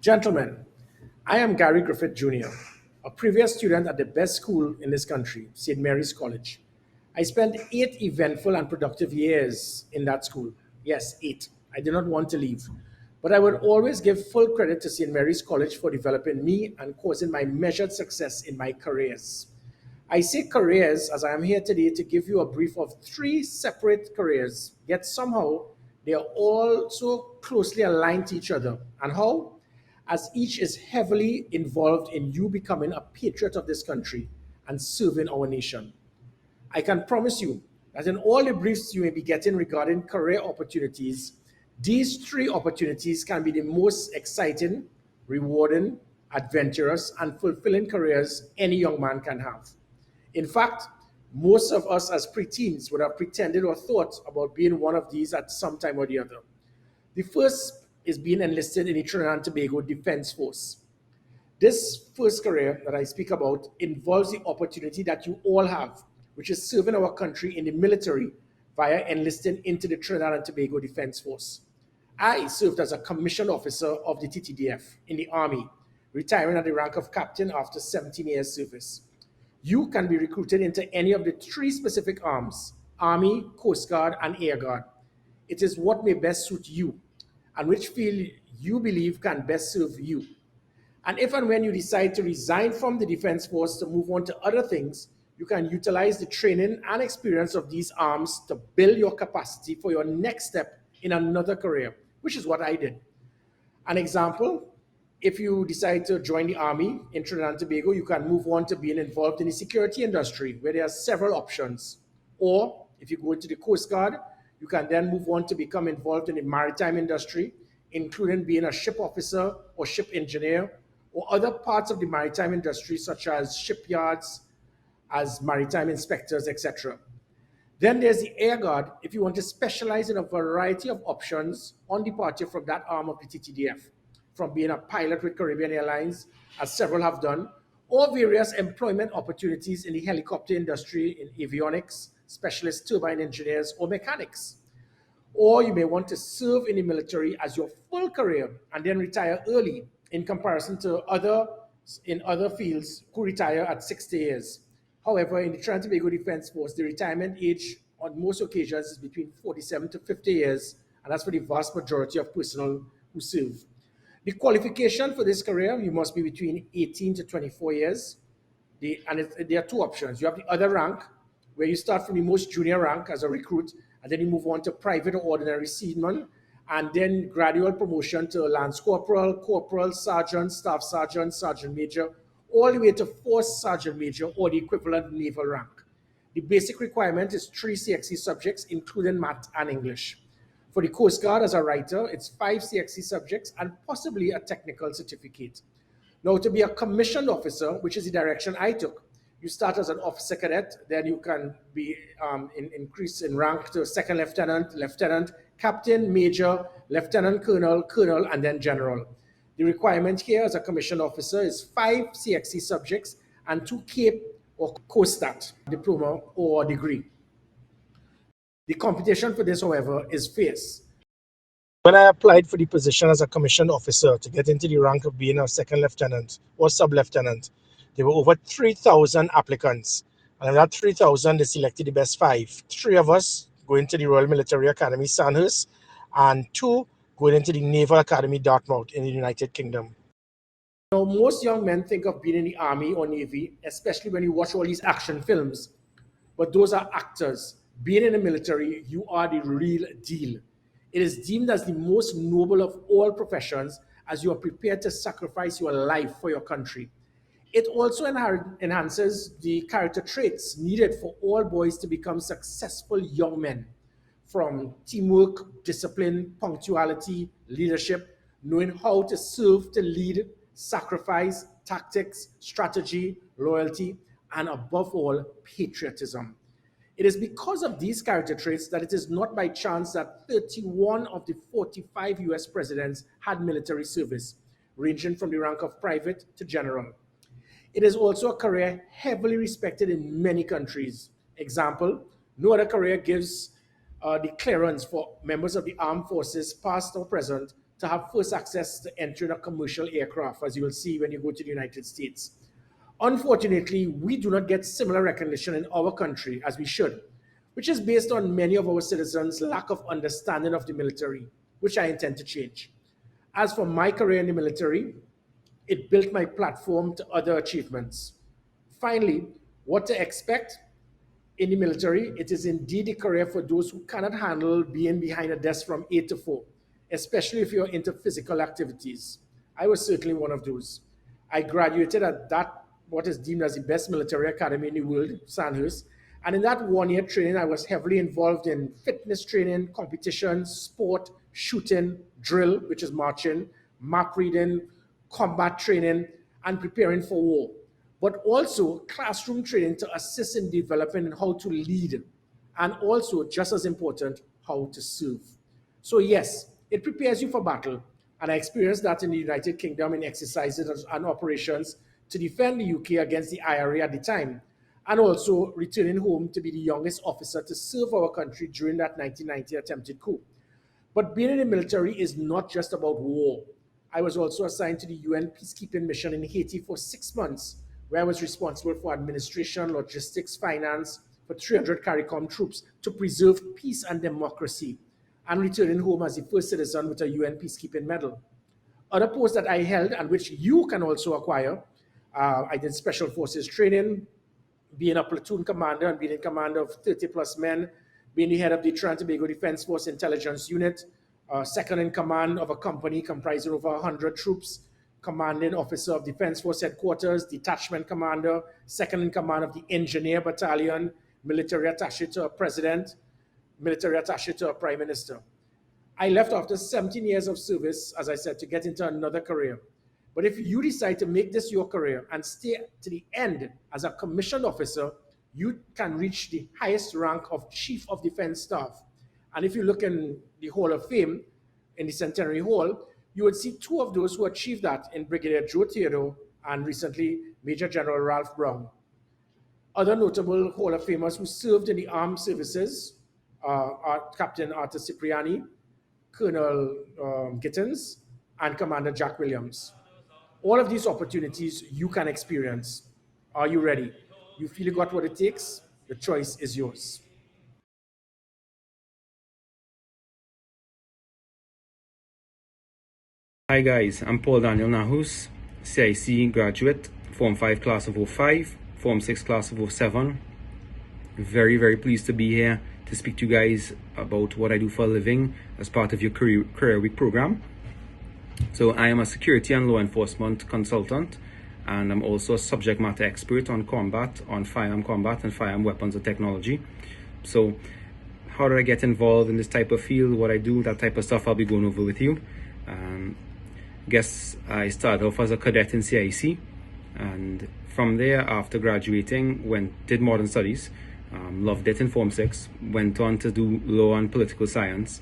Gentlemen, I am Gary Griffith Jr., a previous student at the best school in this country, St. Mary's College. I spent 8 eventful and productive years in that school. Yes, 8. I did not want to leave. But I would always give full credit to St. Mary's College for developing me and causing my measured success in my careers. I say careers as I am here today to give you a brief of 3 separate careers, yet somehow they are all so closely aligned to each other. And how? As each is heavily involved in you becoming a patriot of this country and serving our nation. I can promise you that in all the briefs you may be getting regarding career opportunities, these 3 opportunities can be the most exciting, rewarding, adventurous, and fulfilling careers any young man can have. In fact, most of us as preteens would have pretended or thought about being one of these at some time or the other. The first is being enlisted in the Trinidad and Tobago Defense Force. This first career that I speak about involves the opportunity that you all have, which is serving our country in the military via enlisting into the Trinidad and Tobago Defense Force. I served as a commissioned officer of the TTDF in the Army, retiring at the rank of captain after 17 years service. You can be recruited into any of the 3 specific arms: Army, Coast Guard, and Air Guard. It is what may best suit you and which field you believe can best serve you. And if and when you decide to resign from the Defense Force to move on to other things, you can utilize the training and experience of these arms to build your capacity for your next step in another career, which is what I did. An example, if you decide to join the Army in Trinidad and Tobago, you can move on to being involved in the security industry, where there are several options. Or if you go into the Coast Guard, you can then move on to become involved in the maritime industry, including being a ship officer or ship engineer, or other parts of the maritime industry, such as shipyards, as maritime inspectors, etc. Then there's the Air Guard, if you want to specialize in a variety of options on departure from that arm of the TTDF, from being a pilot with Caribbean Airlines, as several have done, or various employment opportunities in the helicopter industry in avionics, specialist turbine engineers, or mechanics. Or you may want to serve in the military as your full career and then retire early in comparison to others in other fields who retire at 60 years. However, in the Trinidad and Tobago Defense Force, the retirement age on most occasions is between 47 to 50 years, and that's for the vast majority of personnel who serve. The qualification for this career, you must be between 18 to 24 years. There are 2 options. You have the other rank, where you start from the most junior rank as a recruit, and then you move on to private or ordinary seaman, and then gradual promotion to lance corporal, corporal, sergeant, staff sergeant, sergeant major, all the way to first sergeant major or the equivalent naval rank. The basic requirement is 3 CXC subjects, including math and English. For the Coast Guard as a writer, it's 5 CXC subjects and possibly a technical certificate. Now, to be a commissioned officer, which is the direction I took, you start as an officer cadet, then you can be increased in rank to second lieutenant, lieutenant, captain, major, lieutenant colonel, colonel, and then general. The requirement here as a commissioned officer is 5 CXC subjects and 2 CAPE or COSTAT diploma or degree. The competition for this, however, is fierce. When I applied for the position as a commissioned officer to get into the rank of being a second lieutenant or sub-lieutenant, there were over 3,000 applicants. And of that 3,000, they selected the best 5. 3 of us going to the Royal Military Academy, Sandhurst, and 2 going into the Naval Academy, Dartmouth, in the United Kingdom. Now, most young men think of being in the Army or Navy, especially when you watch all these action films. But those are actors. Being in the military, you are the real deal. It is deemed as the most noble of all professions, as you are prepared to sacrifice your life for your country. It also enhances the character traits needed for all boys to become successful young men, from teamwork, discipline, punctuality, leadership, knowing how to serve, to lead, sacrifice, tactics, strategy, loyalty, and above all, patriotism. It is because of these character traits that it is not by chance that 31 of the 45 US presidents had military service, ranging from the rank of private to general. It is also a career heavily respected in many countries. Example, no other career gives the clearance for members of the armed forces, past or present, to have first access to entering a commercial aircraft, as you will see when you go to the United States. Unfortunately, we do not get similar recognition in our country as we should, which is based on many of our citizens' lack of understanding of the military, which I intend to change. As for my career in the military, it built my platform to other achievements. Finally, what to expect in the military? It is indeed a career for those who cannot handle being behind a desk from 8 to 4, especially if you're into physical activities. I was certainly one of those. I graduated at that, what is deemed as the best military academy in the world, Sandhurst. And in that 1 year training, I was heavily involved in fitness training, competitions, sport, shooting, drill, which is marching, map reading, combat training, and preparing for war, but also classroom training to assist in developing how to lead, and also, just as important, how to serve. So yes, it prepares you for battle, and I experienced that in the United Kingdom in exercises and operations to defend the UK against the IRA at the time, and also returning home to be the youngest officer to serve our country during that 1990 attempted coup. But being in the military is not just about war. I was also assigned to the UN peacekeeping mission in Haiti for 6 months, where I was responsible for administration, logistics, finance for 300 CARICOM troops to preserve peace and democracy, and returning home as the first citizen with a UN peacekeeping medal. Other posts that I held and which you can also acquire, I did special forces training, being a platoon commander and being in command of 30 plus men, being the head of the Trinidad and Tobago Defense Force Intelligence Unit, second in command of a company comprising over 100 troops, commanding officer of Defense Force Headquarters, detachment commander, second in command of the Engineer Battalion, military attaché to a president, military attaché to a prime minister. I left after 17 years of service, as I said, to get into another career. But if you decide to make this your career and stay to the end as a commissioned officer, you can reach the highest rank of Chief of Defense Staff. And if you look in the Hall of Fame, in the Centenary Hall, you would see two of those who achieved that in Brigadier Joe Theodore and recently Major General Ralph Brown. Other notable Hall of Famers who served in the armed services are Captain Arthur Cipriani, Colonel Gittins, and Commander Jack Williams. All of these opportunities you can experience. Are you ready? You feel you got what it takes? The choice is yours. Hi guys, I'm Paul Daniel Nahus, CIC graduate, Form 5 class of 05, Form 6 class of 07. Very pleased to be here to speak to you guys about what I do for a living as part of your Career Week program. So I am a security and law enforcement consultant, and I'm also a subject matter expert on combat, on firearm combat and firearm weapons and technology. So how did I get involved in this type of field, what I do, that type of stuff I'll be going over with you. Guess I started off as a cadet in CIC, and from there, after graduating, did modern studies, loved it in Form 6, went on to do law and political science,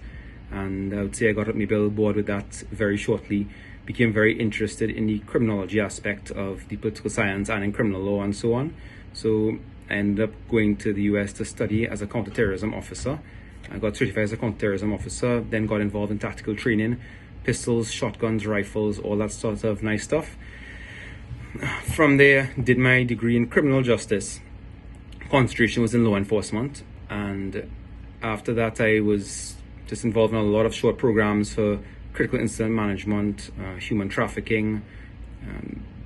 and I would say I got up my bill board with that very shortly, became very interested in the criminology aspect of the political science and in criminal law and so on. So I ended up going to the US to study as a counterterrorism officer. I got certified as a counterterrorism officer, then got involved in tactical training, pistols, shotguns, rifles, all that sort of nice stuff. From there, did my degree in criminal justice. Concentration was in law enforcement, and after that I was just involved in a lot of short programs for critical incident management, human trafficking,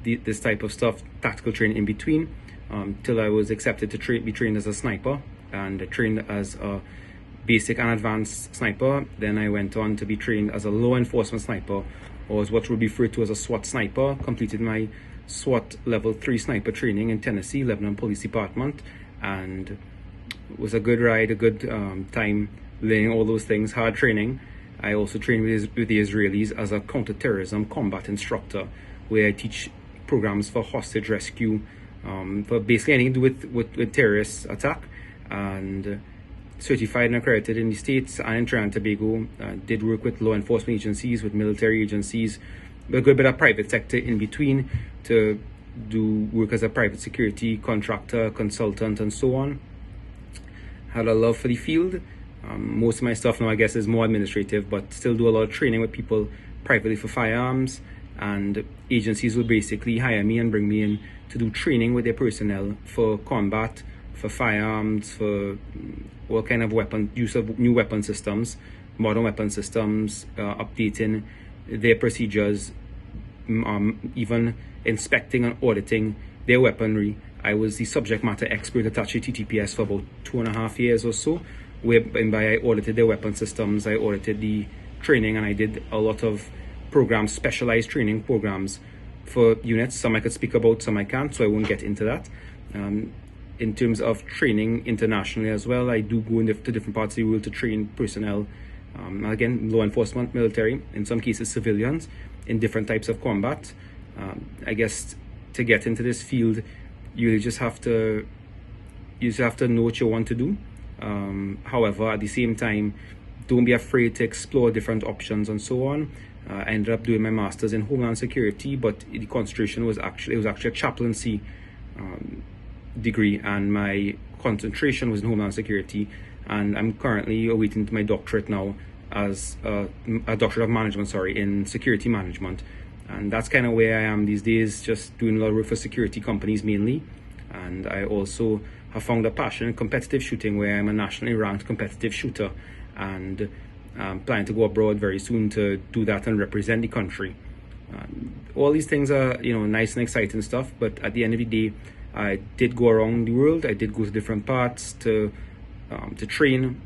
this type of stuff, tactical training in between, till I was accepted to be trained as a sniper, and trained as a basic and advanced sniper. Then I went on to be trained as a law enforcement sniper, or as what would be referred to as a SWAT sniper. Completed my SWAT level 3 sniper training in Tennessee, Lebanon Police Department, and it was a good ride, a good time learning all those things, hard training. I also trained with the Israelis as a counterterrorism combat instructor, where I teach programs for hostage rescue, for basically anything to do with terrorist attack, and certified and accredited in the States and in Trinidad and Tobago. Did work with law enforcement agencies, with military agencies, a good bit of private sector in between, to do work as a private security contractor, consultant, and so on. Had a love for the field. Most of my stuff now, I guess, is more administrative, but still do a lot of training with people privately for firearms, and agencies will basically hire me and bring me in to do training with their personnel for combat, for firearms, for all kind of use of new weapon systems, modern weapon systems, updating their procedures, even inspecting and auditing their weaponry. I was the subject matter expert at TTPS for about 2.5 years or so, whereby I audited their weapon systems, I audited the training, and I did a lot of programs, specialized training programs for units. Some I could speak about, some I can't, so I won't get into that. In terms of training internationally as well, I do go to different parts of the world to train personnel, again, law enforcement, military, in some cases civilians, in different types of combat. I guess to get into this field, you just have to know what you want to do. However, at the same time, don't be afraid to explore different options and so on. I ended up doing my master's in Homeland Security, but the concentration was actually a chaplaincy degree, and my concentration was in Homeland Security. And I'm currently awaiting my doctorate now as a doctorate of management, in security management. And that's kind of where I am these days, just doing a lot of work for security companies mainly. And I also have found a passion in competitive shooting, where I'm a nationally ranked competitive shooter, and planning to go abroad very soon to do that and represent the country. All these things are, nice and exciting stuff, but at the end of the day, I did go around the world. I did go to different parts to train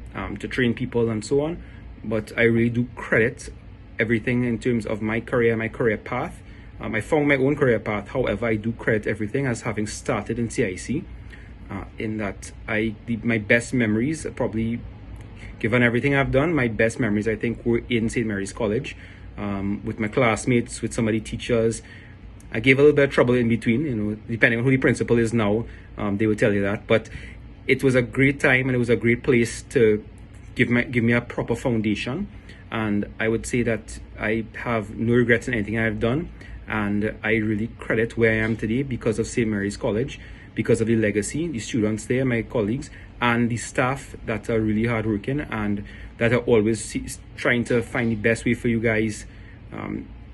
people and so on. But I really do credit everything in terms of my career path. I found my own career path. However, I do credit everything as having started in CIC. In that my best memories, probably given everything I've done, my best memories I think were in St. Mary's College, with my classmates, with some of the teachers. I gave a little bit of trouble in between, depending on who the principal is now, they will tell you that. But it was a great time, and it was a great place to give me a proper foundation. And I would say that I have no regrets in anything I've done, and I really credit where I am today because of St. Mary's College, because of the legacy, the students there, my colleagues, and the staff that are really hardworking and that are always trying to find the best way for you guys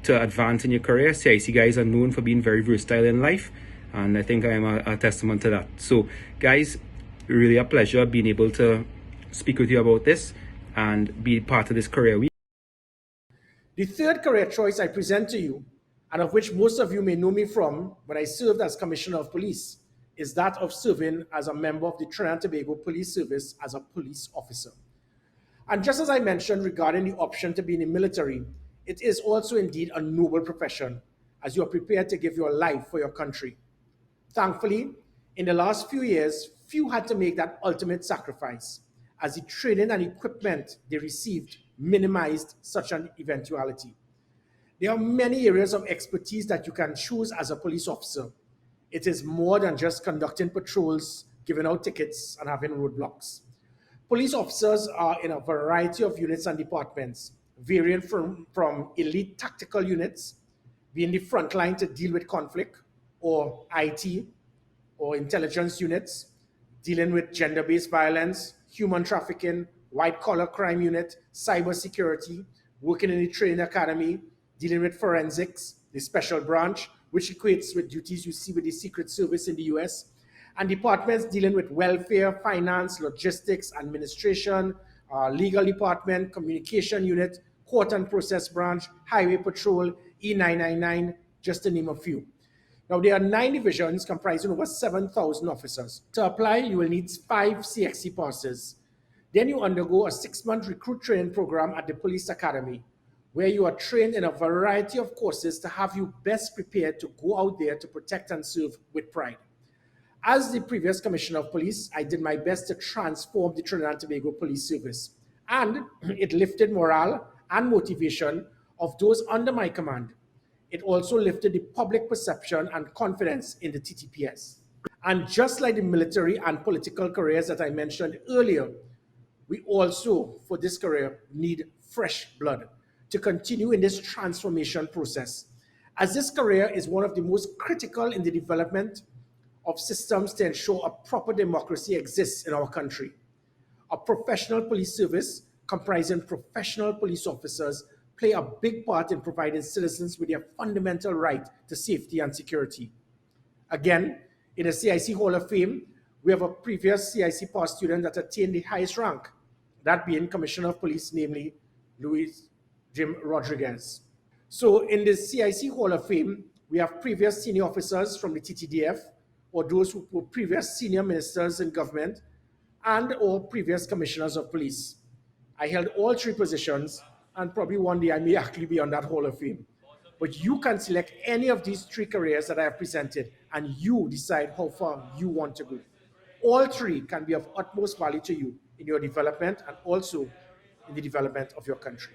to advance in your career. CIC guys are known for being very versatile in life, and I think I am a testament to that. So guys, really a pleasure being able to speak with you about this and be part of this career week. The third career choice I present to you, and of which most of you may know me from when I served as Commissioner of Police, is that of serving as a member of the Trinidad and Tobago Police Service as a police officer. And just as I mentioned regarding the option to be in the military, it is also indeed a noble profession, as you are prepared to give your life for your country. Thankfully, in the last few years, few had to make that ultimate sacrifice, as the training and equipment they received minimized such an eventuality. There are many areas of expertise that you can choose as a police officer. It is more than just conducting patrols, giving out tickets, and having roadblocks. Police officers are in a variety of units and departments, varying from elite tactical units, being the front line to deal with conflict, or IT, or intelligence units, dealing with gender-based violence, human trafficking, white-collar crime unit, cybersecurity, working in the training academy, dealing with forensics, the special branch, which equates with duties you see with the Secret Service in the US, and departments dealing with welfare, finance, logistics, administration, legal department, communication unit, court and process branch, highway patrol, E999, just to name a few. Now, there are 9 divisions comprising over 7,000 officers. To apply, you will need 5 CXC passes. Then you undergo a 6-month recruit training program at the Police Academy, where you are trained in a variety of courses to have you best prepared to go out there to protect and serve with pride. As the previous Commissioner of Police, I did my best to transform the Trinidad and Tobago Police Service, and it lifted morale and motivation of those under my command. It also lifted the public perception and confidence in the TTPS. And just like the military and political careers that I mentioned earlier, we also, for this career, need fresh blood to continue in this transformation process, as this career is one of the most critical in the development of systems to ensure a proper democracy exists in our country. A professional police service comprising professional police officers play a big part in providing citizens with their fundamental right to safety and security. Again, in the CIC Hall of Fame, we have a previous CIC past student that attained the highest rank, that being Commissioner of Police, namely Luis Jim Rodriguez. So in the CIC Hall of Fame, we have previous senior officers from the TTDF, or those who were previous senior ministers in government, and or previous commissioners of police. I held all three positions, and probably one day I may actually be on that Hall of Fame. But you can select any of these three careers that I have presented, and you decide how far you want to go. All three can be of utmost value to you in your development and also in the development of your country.